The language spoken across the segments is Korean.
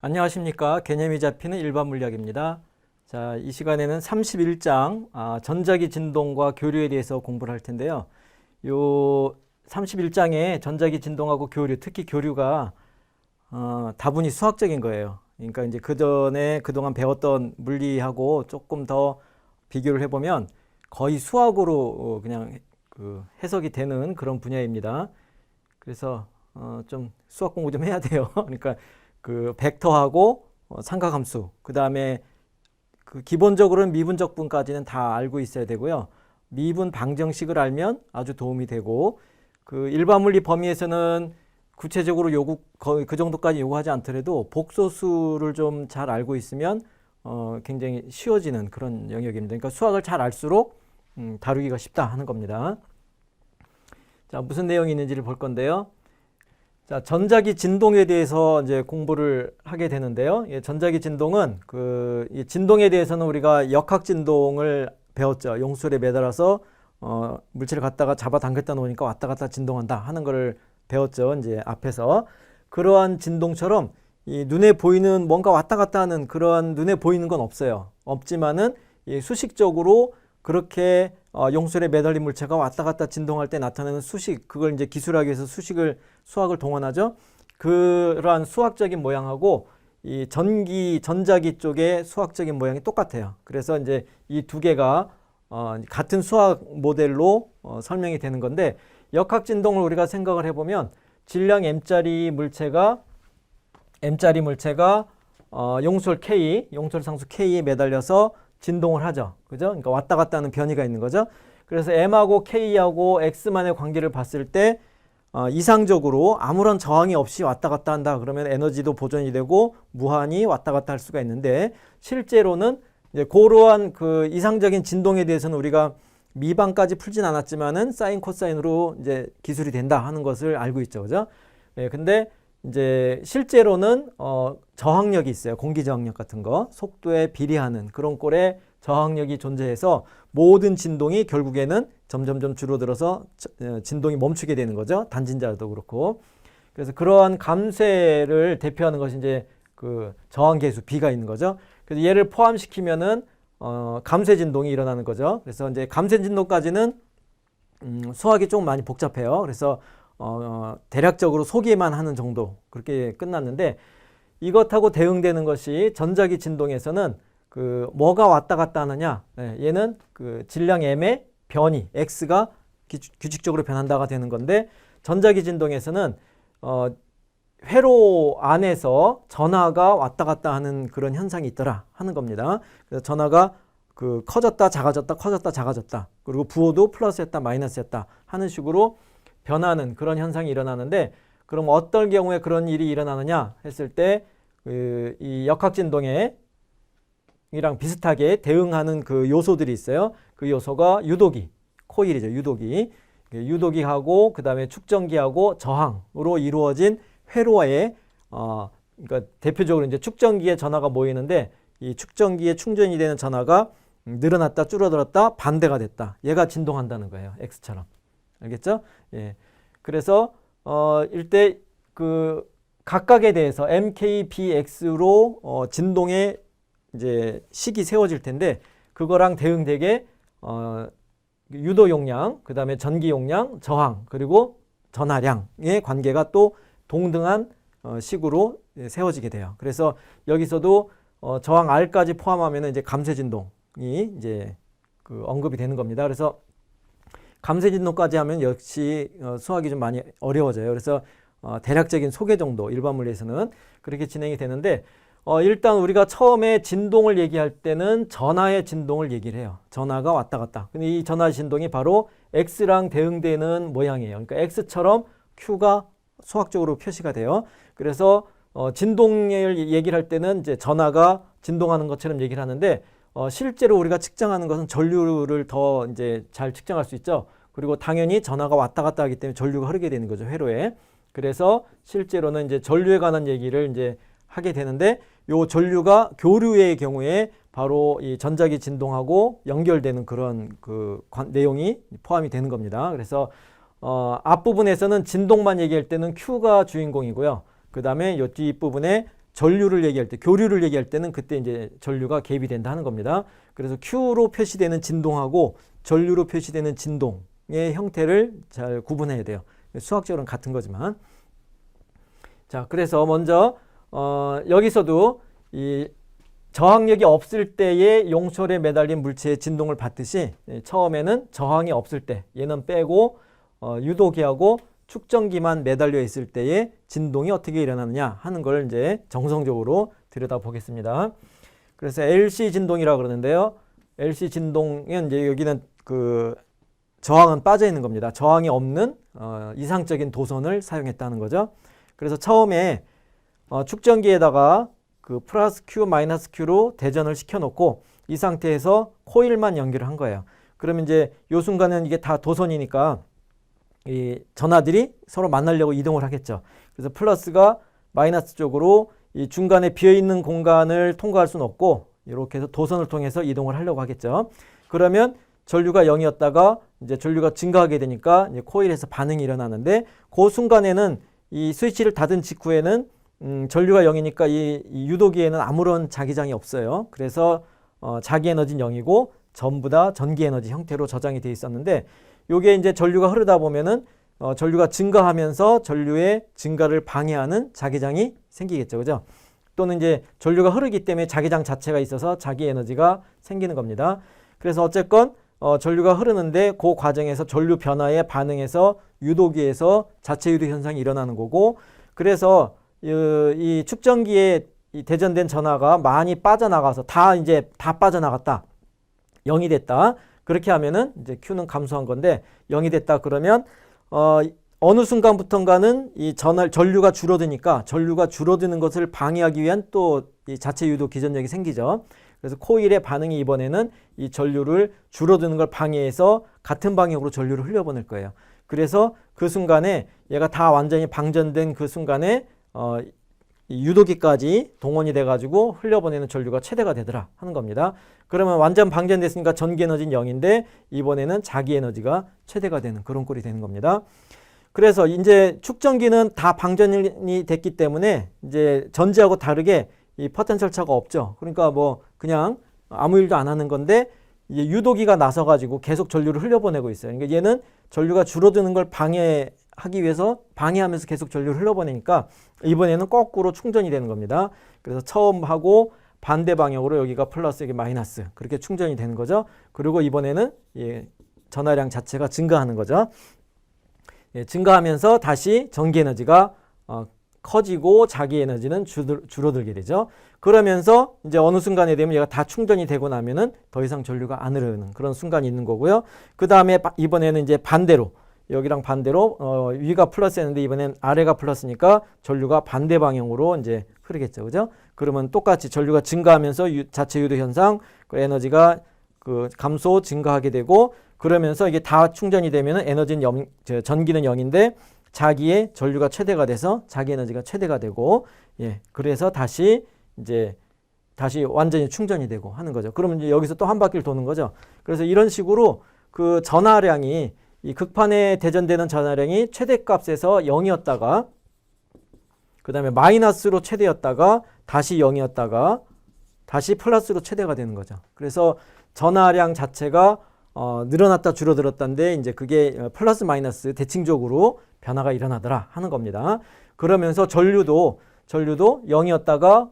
안녕하십니까. 개념이 잡히는 일반 물리학입니다. 자, 이 시간에는 31장 전자기 진동과 교류에 대해서 공부를 할 텐데요. 요 31장에 전자기 진동하고 교류, 특히 교류가 다분히 수학적인 거예요. 그러니까 이제 그전에 그동안 배웠던 물리하고 조금 더 비교를 해보면 거의 수학으로 그냥 해석이 되는 그런 분야입니다. 그래서 좀 수학 공부 좀 해야 돼요. 그러니까 그 벡터하고 삼각함수, 그 다음에 그 기본적으로는 미분적분까지는 다 알고 있어야 되고요. 미분 방정식을 알면 아주 도움이 되고, 그 일반 물리 범위에서는 구체적으로 거의 그 정도까지 요구하지 않더라도 복소수를 좀 잘 알고 있으면 굉장히 쉬워지는 그런 영역입니다. 그러니까 수학을 잘 알수록 다루기가 쉽다 하는 겁니다. 자, 무슨 내용이 있는지를 볼 건데요. 자, 전자기 진동에 대해서 이제 공부를 하게 되는데요. 전자기 진동은 이 진동에 대해서는 우리가 역학 진동을 배웠죠. 용술에 매달아서 물체를 갖다가 잡아 당겼다 놓으니까 왔다 갔다 진동한다 하는 걸 배웠죠. 이제 앞에서 그러한 진동처럼 이 눈에 보이는 뭔가 왔다 갔다 하는 그러한 눈에 보이는 건 없어요. 없지만은 이 수식적으로 그렇게 용술에 매달린 물체가 왔다 갔다 진동할 때 나타나는 수식, 그걸 이제 기술하기 위해서 수학을 동원하죠. 그러한 수학적인 모양하고 이 전자기 쪽의 수학적인 모양이 똑같아요. 그래서 이제 이 두 개가 같은 수학 모델로 설명이 되는 건데, 역학 진동을 우리가 생각을 해보면 질량 m짜리 물체가 용술 상수 K에 매달려서 진동을 하죠. 그죠? 그러니까 왔다 갔다 하는 변이가 있는 거죠. 그래서 M하고 K하고 X만의 관계를 봤을 때 이상적으로 아무런 저항이 없이 왔다 갔다 한다. 그러면 에너지도 보존이 되고 무한히 왔다 갔다 할 수가 있는데, 실제로는 이제 그러한 그 이상적인 진동에 대해서는 우리가 미방까지 풀진 않았지만은 사인 코사인으로 이제 기술이 된다 하는 것을 알고 있죠. 그죠? 예, 근데 이제 실제로는 저항력이 있어요. 공기 저항력 같은 거, 속도에 비례하는 그런 꼴의 저항력이 존재해서 모든 진동이 결국에는 점점점 줄어들어서 진동이 멈추게 되는 거죠. 단진자도 그렇고. 그래서 그러한 감쇄를 대표하는 것이 이제 그 저항계수 B가 있는 거죠. 그래서 얘를 포함시키면은 감쇄 진동이 일어나는 거죠. 그래서 이제 감쇄 진동까지는 수학이 좀 많이 복잡해요. 그래서 대략적으로 소개만 하는 정도 그렇게 끝났는데, 이것하고 대응되는 것이 전자기 진동에서는 그 뭐가 왔다 갔다 하느냐, 얘는 그 질량 m의 변이 x가 규칙적으로 변한다가 되는 건데, 전자기 진동에서는 회로 안에서 전하가 왔다 갔다 하는 그런 현상이 있더라 하는 겁니다. 그래서 전하가 그 커졌다 작아졌다 커졌다 작아졌다, 그리고 부호도 플러스였다 마이너스였다 하는 식으로 변하는 그런 현상이 일어나는데, 그럼 어떤 경우에 그런 일이 일어나느냐 했을 때 이 역학 진동에 이랑 비슷하게 대응하는 그 요소들이 있어요. 그 요소가 유도기, 코일이죠. 유도기하고 그 다음에 축전기하고 저항으로 이루어진 회로에 그러니까 대표적으로 이제 축전기에 전하가 모이는데, 이 축전기에 충전이 되는 전하가 늘어났다 줄어들었다 반대가 됐다. 얘가 진동한다는 거예요. X처럼. 알겠죠? 예. 그래서 일대 그 각각에 대해서 MKBX로 진동의 이제 식이 세워질 텐데, 그거랑 대응되게 유도 용량, 그 다음에 전기 용량, 저항, 그리고 전하량의 관계가 또 동등한 식으로 세워지게 돼요. 그래서 여기서도 저항 R까지 포함하면 이제 감쇄 진동이 이제 그 언급이 되는 겁니다. 그래서 감쇄 진동까지 하면 역시 수학이 좀 많이 어려워져요. 그래서 대략적인 소개 정도 일반 물리에서는 그렇게 진행이 되는데, 일단 우리가 처음에 진동을 얘기할 때는 전하의 진동을 얘기를 해요. 전하가 왔다 갔다. 근데 이 전하 진동이 바로 X랑 대응되는 모양이에요. 그러니까 X처럼 Q가 수학적으로 표시가 돼요. 그래서 진동을 얘기를 할 때는 이제 전하가 진동하는 것처럼 얘기를 하는데, 실제로 우리가 측정하는 것은 전류를 더 이제 잘 측정할 수 있죠. 그리고 당연히 전하가 왔다 갔다 하기 때문에 전류가 흐르게 되는 거죠, 회로에. 그래서 실제로는 이제 전류에 관한 얘기를 이제 하게 되는데, 요 전류가 교류의 경우에 바로 이 전자기 진동하고 연결되는 그런 그 내용이 포함이 되는 겁니다. 그래서 앞부분에서는 진동만 얘기할 때는 Q가 주인공이고요. 그 다음에 요 뒷부분에 전류를 얘기할 때, 교류를 얘기할 때는 그때 이제 전류가 개입이 된다 하는 겁니다. 그래서 Q로 표시되는 진동하고 전류로 표시되는 진동의 형태를 잘 구분해야 돼요. 수학적으로는 같은 거지만. 자, 그래서 먼저 여기서도 이 저항력이 없을 때의 용솔에 매달린 물체의 진동을 봤듯이 처음에는 저항이 없을 때 얘는 빼고 유도기하고 축전기만 매달려 있을 때의 진동이 어떻게 일어나느냐 하는 걸 이제 정성적으로 들여다보겠습니다. 그래서 LC 진동이라고 그러는데요. LC 진동은 이제 여기는 그 저항은 빠져 있는 겁니다. 저항이 없는 이상적인 도선을 사용했다는 거죠. 그래서 처음에 축전기에다가 그 플러스 Q, 마이너스 Q로 대전을 시켜놓고 이 상태에서 코일만 연결을 한 거예요. 그러면 이제 요 순간은 이게 다 도선이니까 이 전하들이 서로 만나려고 이동을 하겠죠. 그래서 플러스가 마이너스 쪽으로 이 중간에 비어있는 공간을 통과할 수는 없고 이렇게 해서 도선을 통해서 이동을 하려고 하겠죠. 그러면 전류가 0이었다가 이제 전류가 증가하게 되니까 이제 코일에서 반응이 일어나는데 그 순간에는 이 스위치를 닫은 직후에는 전류가 0이니까 이 유도기에는 아무런 자기장이 없어요. 그래서 자기 에너지는 0이고 전부 다 전기 에너지 형태로 저장이 되어 있었는데 요게 이제 전류가 흐르다 보면은 전류가 증가하면서 전류의 증가를 방해하는 자기장이 생기겠죠. 그죠? 또는 이제 전류가 흐르기 때문에 자기장 자체가 있어서 자기 에너지가 생기는 겁니다. 그래서 어쨌건 전류가 흐르는데 그 과정에서 전류 변화에 반응해서 유도기에서 자체 유도 현상이 일어나는 거고 그래서 이 축전기에 이 대전된 전하가 많이 빠져나가서 다 빠져나갔다. 0이 됐다. 그렇게 하면은 이제 Q는 감소한 건데 0이 됐다 그러면 어느 순간부터인가는 이 전류가 줄어드니까 전류가 줄어드는 것을 방해하기 위한 또 이 자체 유도 기전력이 생기죠. 그래서 코일의 반응이 이번에는 이 전류를 줄어드는 걸 방해해서 같은 방향으로 전류를 흘려보낼 거예요. 그래서 그 순간에 얘가 다 완전히 방전된 그 순간에 이 유도기까지 동원이 돼가지고 흘려보내는 전류가 최대가 되더라 하는 겁니다. 그러면 완전 방전됐으니까 전기 에너지는 0인데 이번에는 자기 에너지가 최대가 되는 그런 꼴이 되는 겁니다. 그래서 이제 축전기는 다 방전이 됐기 때문에 이제 전지하고 다르게 이 포텐셜 차가 없죠. 그러니까 뭐 그냥 아무 일도 안 하는 건데 이제 유도기가 나서 가지고 계속 전류를 흘려보내고 있어요. 그러니까 얘는 전류가 줄어드는 걸 방해하기 위해서 방해하면서 계속 전류를 흘려보내니까 이번에는 거꾸로 충전이 되는 겁니다. 그래서 처음 하고 반대 방향으로 여기가 플러스 여기 마이너스 그렇게 충전이 되는 거죠. 그리고 이번에는 전하량 자체가 증가하는 거죠. 증가하면서 다시 전기 에너지가 커지고 자기 에너지는 줄어들게 되죠. 그러면서 이제 어느 순간에 되면 얘가 다 충전이 되고 나면은 더 이상 전류가 안 흐르는 그런 순간이 있는 거고요. 그 다음에 이번에는 이제 반대로 여기랑 반대로 위가 플러스였는데 이번엔 아래가 플러스니까 전류가 반대 방향으로 이제 흐르겠죠. 그죠? 그러면 똑같이 전류가 증가하면서 자체 유도 현상, 그 에너지가 그 감소 증가하게 되고 그러면서 이게 다 충전이 되면은 에너지는 전기는 0인데 자기의 전류가 최대가 돼서 자기 에너지가 최대가 되고 그래서 다시 완전히 충전이 되고 하는 거죠. 그러면 이제 여기서 또 한 바퀴를 도는 거죠. 그래서 이런 식으로 그 전하량이 이 극판에 대전되는 전하량이 최대값에서 0이었다가 그 다음에 마이너스로 최대였다가 다시 0이었다가 다시 플러스로 최대가 되는 거죠. 그래서 전하량 자체가 늘어났다 줄어들었다인데 이제 그게 플러스 마이너스 대칭적으로 변화가 일어나더라 하는 겁니다. 그러면서 전류도 0이었다가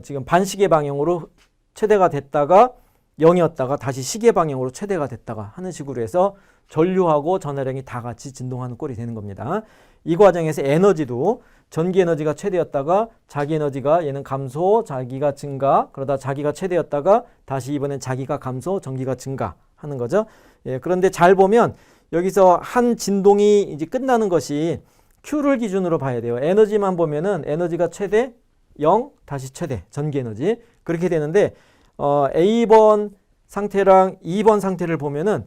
지금 반시계 방향으로 최대가 됐다가 0이었다가 다시 시계 방향으로 최대가 됐다가 하는 식으로 해서 전류하고 전하량이 다 같이 진동하는 꼴이 되는 겁니다. 이 과정에서 에너지도 전기 에너지가 최대였다가 자기 에너지가 얘는 감소, 자기가 증가, 그러다 자기가 최대였다가 다시 이번엔 자기가 감소, 전기가 증가 하는 거죠. 그런데 잘 보면 여기서 한 진동이 이제 끝나는 것이 Q를 기준으로 봐야 돼요. 에너지만 보면은 에너지가 최대 0 다시 최대 전기 에너지 그렇게 되는데 A번 상태랑 2번 상태를 보면은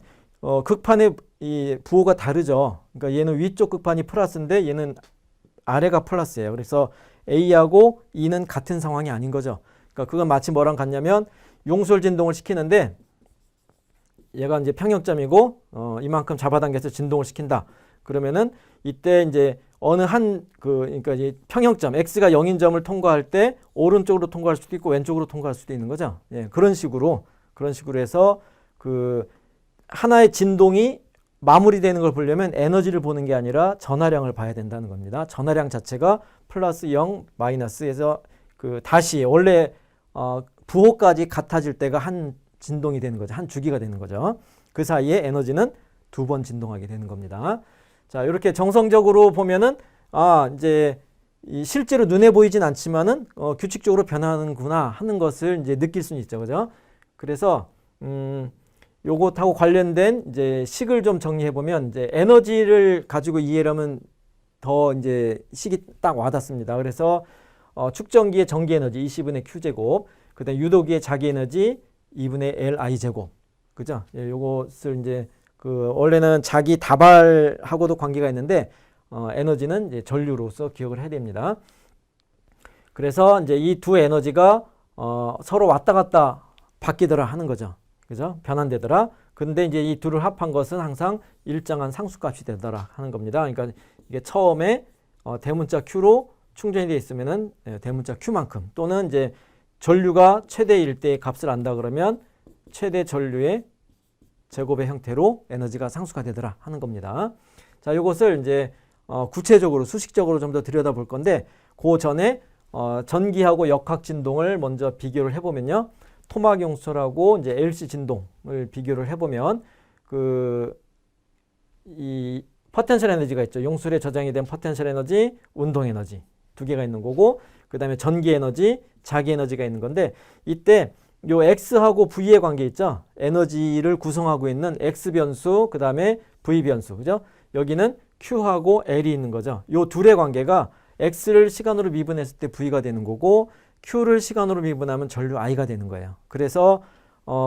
극판의 이 부호가 다르죠. 그러니까 얘는 위쪽 극판이 플러스인데 얘는 아래가 플러스예요. 그래서 A하고 E는 같은 상황이 아닌 거죠. 그러니까 그건 마치 뭐랑 같냐면 용솔 진동을 시키는데 얘가 이제 평형점이고 이만큼 잡아당겨서 진동을 시킨다. 그러면은 이때 이제 어느 한 그러니까 이 평형점 x가 0인 점을 통과할 때 오른쪽으로 통과할 수도 있고 왼쪽으로 통과할 수도 있는 거죠. 예, 그런 식으로 해서 그 하나의 진동이 마무리되는 걸 보려면 에너지를 보는 게 아니라 전하량을 봐야 된다는 겁니다. 전하량 자체가 플러스 0, 마이너스에서 그 다시 원래 부호까지 같아질 때가 한 진동이 되는 거죠. 한 주기가 되는 거죠. 그 사이에 에너지는 2번 진동하게 되는 겁니다. 자, 이렇게 정성적으로 보면은 이제 실제로 눈에 보이진 않지만은 규칙적으로 변하는구나 하는 것을 이제 느낄 수는 있죠. 그죠? 그래서 요것하고 관련된 이제 식을 좀 정리해 보면 이제 에너지를 가지고 이해를 하면 더 이제 식이 딱 와닿습니다. 그래서 축전기의 전기 에너지 20분의 Q제곱, 그다음에 유도기의 자기 에너지 2분의 LI 제곱. 그죠? 예, 요것을 이제 원래는 자기 다발하고도 관계가 있는데 에너지는 이제 전류로서 기억을 해야 됩니다. 그래서 이제 이 두 에너지가 서로 왔다 갔다 바뀌더라 하는 거죠. 그죠? 변환되더라. 근데 이제 이 둘을 합한 것은 항상 일정한 상수값이 되더라 하는 겁니다. 그러니까 이게 처음에 대문자 Q로 충전이 되어 있으면은 대문자 Q만큼, 또는 이제 전류가 최대일 때의 값을 안다 그러면 최대 전류의 제곱의 형태로 에너지가 상수가 되더라 하는 겁니다. 자, 이것을 이제 구체적으로 수식적으로 좀 더 들여다볼 건데, 그 전에 전기하고 역학 진동을 먼저 비교를 해보면요. 토막 용설하고 이제 LC 진동을 비교를 해보면 이 포텐셜 에너지가 있죠. 용술에 저장이 된 포텐셜 에너지, 운동 에너지 두 개가 있는 거고, 그 다음에 전기 에너지, 자기 에너지가 있는 건데, 이때 요 X하고 V의 관계 있죠. 에너지를 구성하고 있는 X 변수, 그 다음에 V 변수, 그죠? 여기는 Q하고 L이 있는 거죠. 요 둘의 관계가 X를 시간으로 미분했을 때 V가 되는 거고, Q를 시간으로 미분하면 전류 I가 되는 거예요. 그래서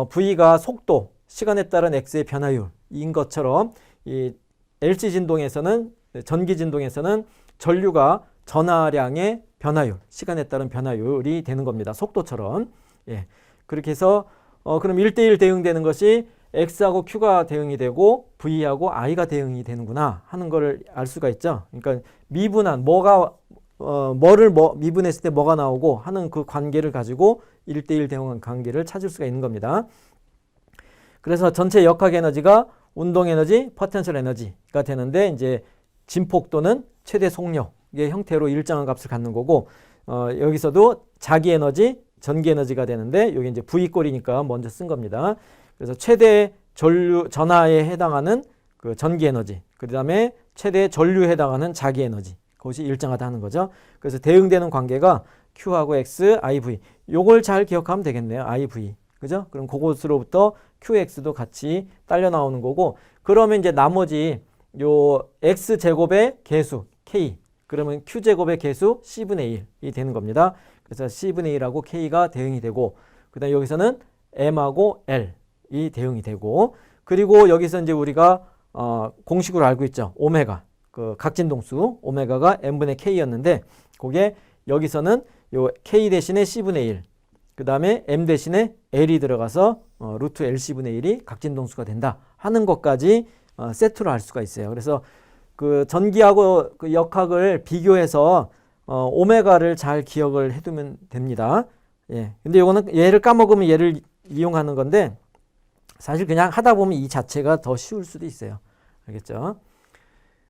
V가 속도, 시간에 따른 X의 변화율인 것처럼 이 LC 진동에서는, 전기 진동에서는 전류가 전하량의 변화율, 시간에 따른 변화율이 되는 겁니다. 속도처럼. 예. 그렇게 해서 그럼 1대1 대응되는 것이 X하고 Q가 대응이 되고 V하고 I가 대응이 되는구나 하는 걸 알 수가 있죠. 그러니까 미분한 뭐를 미분했을 때 뭐가 나오고 하는 그 관계를 가지고 1대1 대응한 관계를 찾을 수가 있는 겁니다. 그래서 전체 역학 에너지가 운동 에너지, 포텐셜 에너지가 되는데, 이제 진폭도는 최대 속력의 형태로 일정한 값을 갖는 거고, 여기서도 자기 에너지, 전기 에너지가 되는데, 여기 이제 V 꼴이니까 먼저 쓴 겁니다. 그래서 최대 전하에 해당하는 그 전기 에너지, 그 다음에 최대 전류에 해당하는 자기 에너지, 그것이 일정하다는 거죠. 그래서 대응되는 관계가 Q하고 X, IV. 요걸 잘 기억하면 되겠네요. IV. 그죠? 그럼 그것으로부터 QX도 같이 딸려 나오는 거고, 그러면 이제 나머지 요 X 제곱의 개수 K, 그러면 Q 제곱의 개수 C분의 1이 되는 겁니다. 그래서 C분의 1하고 K가 대응이 되고, 그 다음에 여기서는 M하고 L이 대응이 되고, 그리고 여기서 이제 우리가 공식으로 알고 있죠. 오메가, 그 각진동수 오메가가 M분의 K였는데, 그게 여기서는 요 K 대신에 C분의 1, 그 다음에 M 대신에 L이 들어가서 루트 LC분의 1이 각진동수가 된다 하는 것까지 세트로 할 수가 있어요. 그래서 그 전기하고 그 역학을 비교해서 오메가를 잘 기억을 해두면 됩니다. 예. 근데 이거는 얘를 까먹으면 얘를 이용하는 건데, 사실 그냥 하다 보면 이 자체가 더 쉬울 수도 있어요. 알겠죠?